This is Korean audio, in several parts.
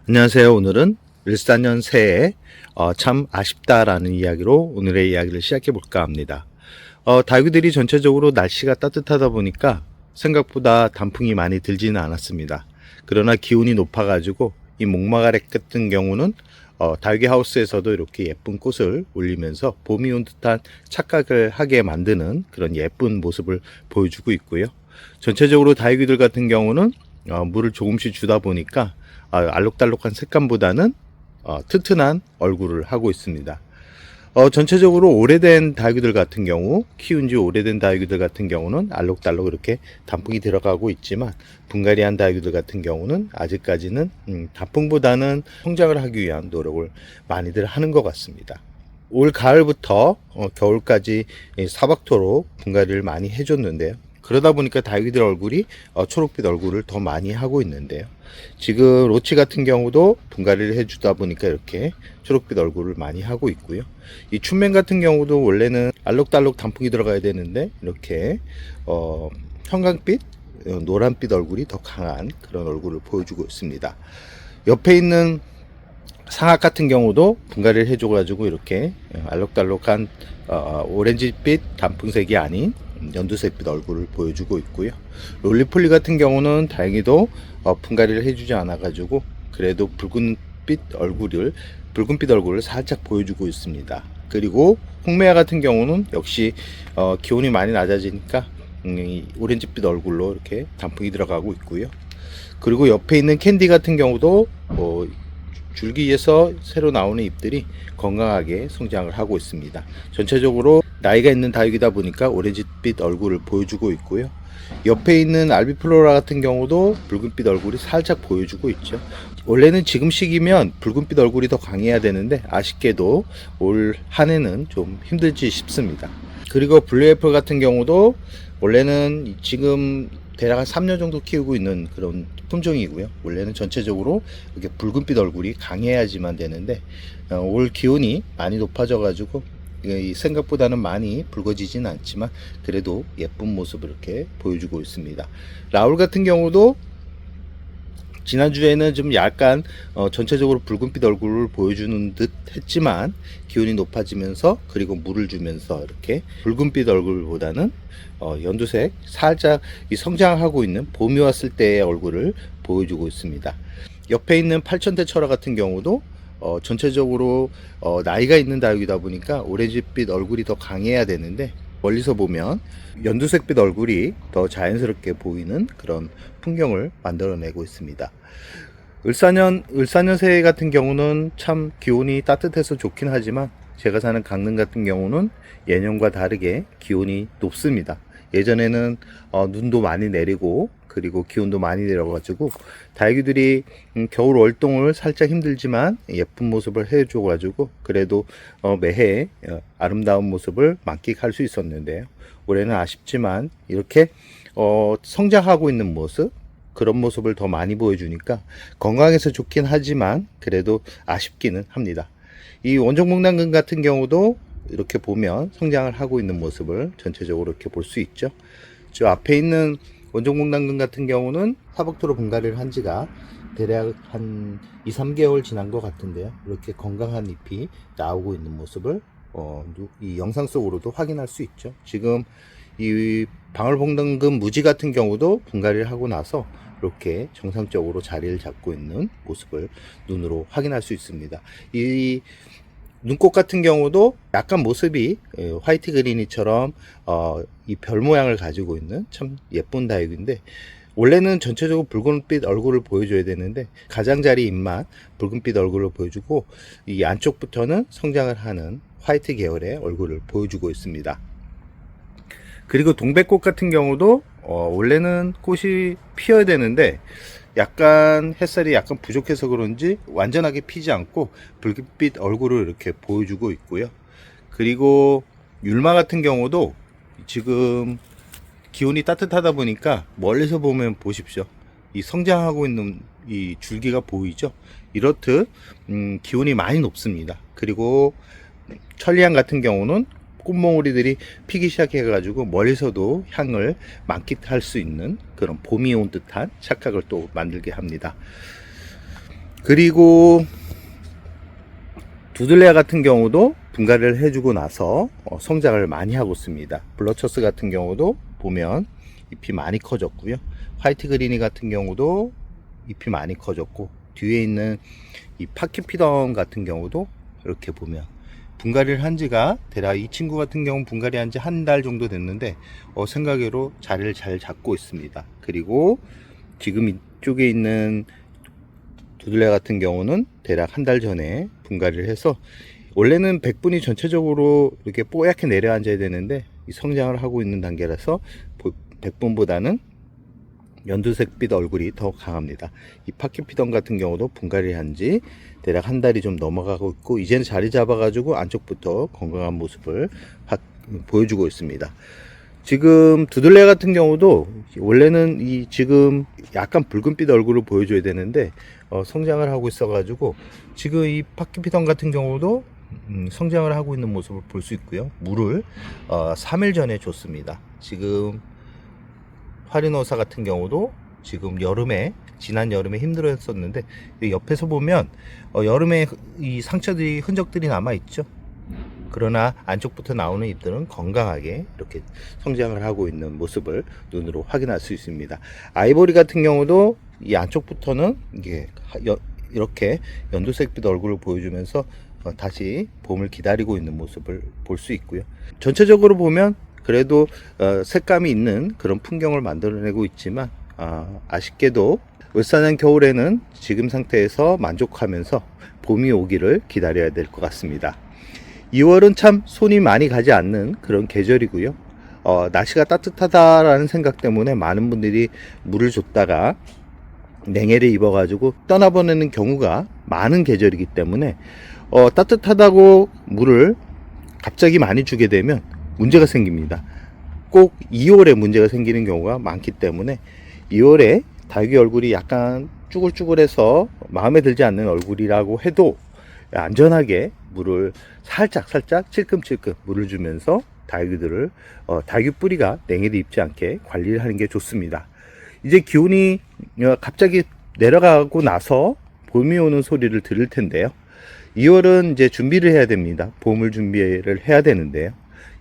안녕하세요. 오늘은 을사년 새해 참 아쉽다라는 이야기로 오늘의 이야기를 시작해 볼까 합니다. 다육이들이 전체적으로 날씨가 따뜻하다 보니까 생각보다 단풍이 많이 들지는 않았습니다. 그러나 기온이 높아가지고 이 목마가렉 같은 경우는 다육이 하우스에서도 이렇게 예쁜 꽃을 올리면서 봄이 온 듯한 착각을 하게 만드는 그런 예쁜 모습을 보여주고 있고요. 전체적으로 다육이들 같은 경우는 물을 조금씩 주다 보니까 알록달록한 색감보다는 튼튼한 얼굴을 하고 있습니다. 전체적으로 오래된 다육이들 같은 경우, 키운 지 오래된 다육이들 같은 경우는 알록달록 이렇게 단풍이 들어가고 있지만, 분갈이한 다육이들 같은 경우는 아직까지는 단풍보다는 성장을 하기 위한 노력을 많이들 하는 것 같습니다. 올 가을부터 겨울까지 사박토로 분갈이를 많이 해줬는데요. 그러다 보니까 다육이들 얼굴이 초록빛 얼굴을 더 많이 하고 있는데요. 지금 로치 같은 경우도 분갈이를 해주다 보니까 이렇게 초록빛 얼굴을 많이 하고 있고요. 이 춘맨 같은 경우도 원래는 알록달록 단풍이 들어가야 되는데 이렇게 형광빛, 노란빛 얼굴이 더 강한 그런 얼굴을 보여주고 있습니다. 옆에 있는 상악 같은 경우도 분갈이를 해줘가지고 이렇게 알록달록한 오렌지빛 단풍색이 아닌 연두색빛 얼굴을 보여주고 있고요. 롤리폴리 같은 경우는 다행히도 분갈이를 해주지 않아가지고 그래도 붉은빛 얼굴을 살짝 보여주고 있습니다. 그리고 홍매화 같은 경우는 역시 기온이 많이 낮아지니까 오렌지빛 얼굴로 이렇게 단풍이 들어가고 있고요. 그리고 옆에 있는 캔디 같은 경우도 줄기에서 새로 나오는 잎들이 건강하게 성장을 하고 있습니다. 전체적으로 나이가 있는 다육이다 보니까 오렌지빛 얼굴을 보여주고 있고요. 옆에 있는 알비플로라 같은 경우도 붉은빛 얼굴이 살짝 보여주고 있죠. 원래는 지금 시기면 붉은빛 얼굴이 더 강해야 되는데 아쉽게도 올 한 해는 좀 힘들지 싶습니다. 그리고 블루애플 같은 경우도 원래는 지금 대략 한 3년 정도 키우고 있는 그런 품종이고요. 원래는 전체적으로 이렇게 붉은빛 얼굴이 강해야지만 되는데 올 기온이 많이 높아져 가지고 생각보다는 많이 붉어지진 않지만 그래도 예쁜 모습을 이렇게 보여주고 있습니다. 라울 같은 경우도 지난주에는 좀 약간 전체적으로 붉은빛 얼굴을 보여주는 듯 했지만 기온이 높아지면서 그리고 물을 주면서 이렇게 붉은빛 얼굴보다는 연두색 살짝 이 성장하고 있는 봄이 왔을 때의 얼굴을 보여주고 있습니다. 옆에 있는 팔천대 철화 같은 경우도 전체적으로 나이가 있는 다육이다 보니까 오렌지빛 얼굴이 더 강해야 되는데 멀리서 보면 연두색빛 얼굴이 더 자연스럽게 보이는 그런 풍경을 만들어내고 있습니다. 을사년새 같은 경우는 참 기온이 따뜻해서 좋긴 하지만 제가 사는 강릉 같은 경우는 예년과 다르게 기온이 높습니다. 예전에는 눈도 많이 내리고 그리고 기온도 많이 내려가지고 다육이들이 겨울 월동을 살짝 힘들지만 예쁜 모습을 해줘가지고 그래도 매해 아름다운 모습을 만끽할 수 있었는데요. 올해는 아쉽지만 이렇게 성장하고 있는 모습, 그런 모습을 더 많이 보여주니까 건강해서 좋긴 하지만 그래도 아쉽기는 합니다. 이 원종목난금 같은 경우도 이렇게 보면 성장을 하고 있는 모습을 전체적으로 이렇게 볼 수 있죠. 저 앞에 있는 원종목난금 같은 경우는 사박토로 분갈이를 한 지가 대략 한 2-3개월 지난 것 같은데요. 이렇게 건강한 잎이 나오고 있는 모습을 이 영상 속으로도 확인할 수 있죠. 지금 이 방울복당금 무지 같은 경우도 분갈이를 하고 나서 이렇게 정상적으로 자리를 잡고 있는 모습을 눈으로 확인할 수 있습니다. 이 눈꽃 같은 경우도 약간 모습이 화이트 그린이처럼 이 별 모양을 가지고 있는 참 예쁜 다육인데 원래는 전체적으로 붉은빛 얼굴을 보여줘야 되는데 가장자리 잎만 붉은빛 얼굴을 보여주고 이 안쪽부터는 성장을 하는 화이트 계열의 얼굴을 보여주고 있습니다. 그리고 동백꽃 같은 경우도 원래는 꽃이 피어야 되는데 약간 햇살이 약간 부족해서 그런지 완전하게 피지 않고 붉은빛 얼굴을 이렇게 보여주고 있고요. 그리고 율마 같은 경우도 지금 기온이 따뜻하다 보니까 멀리서 보면 보십시오. 이 성장하고 있는 이 줄기가 보이죠? 이렇듯 기온이 많이 높습니다. 그리고 천리향 같은 경우는 꽃몽우리들이 피기 시작해 가지고 멀리서도 향을 만끽할 수 있는 그런 봄이 온 듯한 착각을 또 만들게 합니다. 그리고 두들레아 같은 경우도 분갈이를 해주고 나서 성장을 많이 하고 있습니다. 블러처스 같은 경우도 보면 잎이 많이 커졌고요. 화이트 그리니 같은 경우도 잎이 많이 커졌고, 뒤에 있는 이 파키피던 같은 경우도 이렇게 보면 분갈이를 한 지가 대략, 이 친구 같은 경우는 분갈이 한 지 한 달 정도 됐는데 생각외로 자리를 잘 잡고 있습니다. 그리고 지금 이쪽에 있는 두들레 같은 경우는 대략 한 달 전에 분갈이를 해서, 원래는 백분이 전체적으로 이렇게 뽀얗게 내려앉아야 되는데 이 성장을 하고 있는 단계라서 백분보다는 연두색빛 얼굴이 더 강합니다. 이 파키피던 같은 경우도 분갈이 한지 대략 한 달이 좀 넘어가고 있고, 이제는 자리 잡아가지고 안쪽부터 건강한 모습을 보여주고 있습니다. 지금 두들레 같은 경우도 원래는 이 지금 약간 붉은빛 얼굴을 보여줘야 되는데 성장을 하고 있어가지고, 지금 이 파키피던 같은 경우도 성장을 하고 있는 모습을 볼 수 있고요. 물을 3일 전에 줬습니다. 지금 파리노사 같은 경우도 지금 지난 여름에 힘들어 했었는데, 옆에서 보면 여름에 이 상처들이, 흔적들이 남아 있죠. 그러나 안쪽부터 나오는 잎들은 건강하게 이렇게 성장을 하고 있는 모습을 눈으로 확인할 수 있습니다. 아이보리 같은 경우도 이 안쪽부터는 이렇게 연두색빛 얼굴을 보여주면서 다시 봄을 기다리고 있는 모습을 볼 수 있고요. 전체적으로 보면 그래도 색감이 있는 그런 풍경을 만들어내고 있지만, 아쉽게도 울산은 겨울에는 지금 상태에서 만족하면서 봄이 오기를 기다려야 될 것 같습니다. 2월은 참 손이 많이 가지 않는 그런 계절이고요. 날씨가 따뜻하다라는 생각 때문에 많은 분들이 물을 줬다가 냉해를 입어가지고 떠나보내는 경우가 많은 계절이기 때문에, 따뜻하다고 물을 갑자기 많이 주게 되면 문제가 생깁니다. 꼭 2월에 문제가 생기는 경우가 많기 때문에, 2월에 닭이 얼굴이 약간 쭈글쭈글해서 마음에 들지 않는 얼굴이라고 해도 안전하게 물을 살짝 찔끔찔끔 물을 주면서 닭들을 닭이 뿌리가 냉해를 입지 않게 관리를 하는 게 좋습니다. 이제 기온이 갑자기 내려가고 나서 봄이 오는 소리를 들을 텐데요. 2월은 이제 준비를 해야 됩니다. 봄을 준비를 해야 되는데요.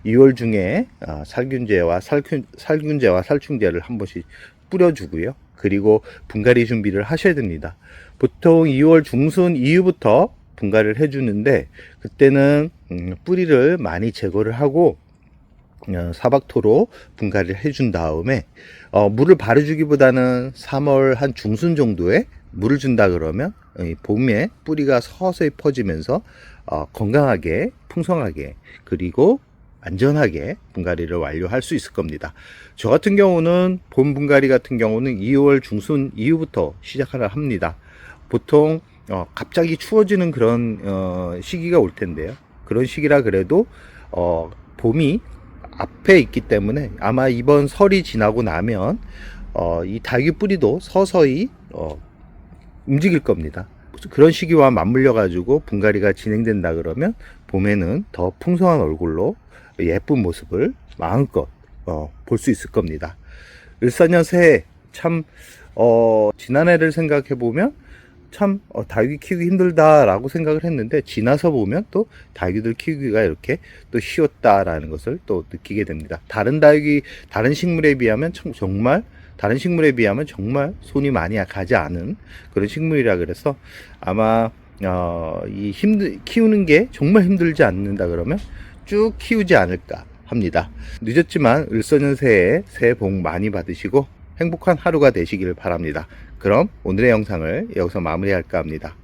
2월 중에 살균제와 살충제를 한 번씩 뿌려주고요. 그리고 분갈이 준비를 하셔야 됩니다. 보통 2월 중순 이후부터 분갈이를 해주는데, 그때는 뿌리를 많이 제거를 하고 사박토로 분갈이를 해준 다음에 물을 바로 주기보다는 3월 한 중순 정도에 물을 준다 그러면 봄에 뿌리가 서서히 퍼지면서 건강하게, 풍성하게, 그리고 안전하게 분갈이를 완료할 수 있을 겁니다. 저 같은 경우는 봄 분갈이 같은 경우는 2월 중순 이후부터 시작을 합니다. 보통 갑자기 추워지는 그런 시기가 올 텐데요. 그런 시기라 그래도 봄이 앞에 있기 때문에 아마 이번 설이 지나고 나면 이 닭이 뿌리도 서서히 움직일 겁니다. 그런 시기와 맞물려 가지고 분갈이가 진행된다 그러면 봄에는 더 풍성한 얼굴로 예쁜 모습을 마음껏 볼 수 있을 겁니다. 을사년 새해 참 지난해를 생각해 보면 참 닭이 키우기 힘들다라고 생각을 했는데, 지나서 보면 또 닭이들 키우기가 이렇게 또 쉬웠다라는 것을 또 느끼게 됩니다. 다른 식물에 비하면 다른 식물에 비하면 정말 손이 많이 가지 않은 그런 식물이라 그래서, 아마 키우는 게 정말 힘들지 않는다 그러면 쭉 키우지 않을까 합니다. 늦었지만 을서년 새해 복 많이 받으시고 행복한 하루가 되시길 바랍니다. 그럼 오늘의 영상을 여기서 마무리할까 합니다.